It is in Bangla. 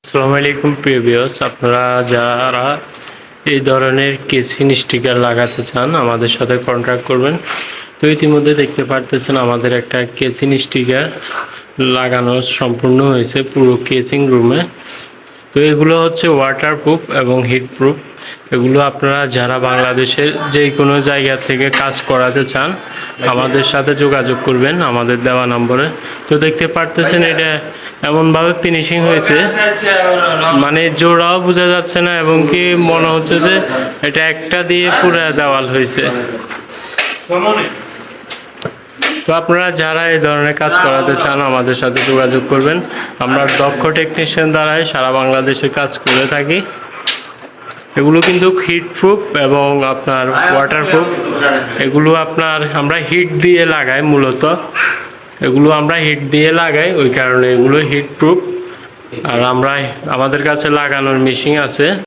আসসালামু আলাইকুম প্রিয় ভিউয়ার্স, আপনারা যারা এই ধরনের কেসিং স্টিকার লাগাতে চান আমাদের সাথে কন্ট্যাক্ট করবেন। তো ইতিমধ্যে দেখতে পারতেছেন আমাদের একটা কেসিং স্টিকার লাগানো সম্পূর্ণ হয়েছে পুরো কেসিং রুমে। তো এগুলো হচ্ছে ওয়াটারপ্রুফ এবং হিটপ্রুফ। এগুলো আপনারা যারা বাংলাদেশের যে কোনো জায়গা থেকে কাজ করাতে চান আমাদের সাথে যোগাযোগ করবেন আমাদের দেওয়া নম্বরে। তো দেখতে পারতেছেন এটা এমনভাবে ফিনিশিং হয়েছে, মানে জোড়াও বোঝা যাচ্ছে না এবং কি মনে হচ্ছে যে এটা একটা দিয়ে পুরো দেওয়াল হয়েছে। তো আপনারা যারা এই ধরনের কাজ করাতে চান আমাদের সাথে যোগাযোগ করবেন। আমরা দক্ষ টেকনিশিয়ান দ্বারাই সারা বাংলাদেশে কাজ করে থাকি। এগুলো কিন্তু হিট প্রুফ এবং আপনার ওয়াটারপ্রুফ। এগুলো আমরা হিট দিয়ে লাগাই, মূলত এগুলো আমরা হিট দিয়ে লাগাই, ওই কারণে এগুলো হিট প্রুফ। আর আমাদের কাছে লাগানোর মেশিন আছে।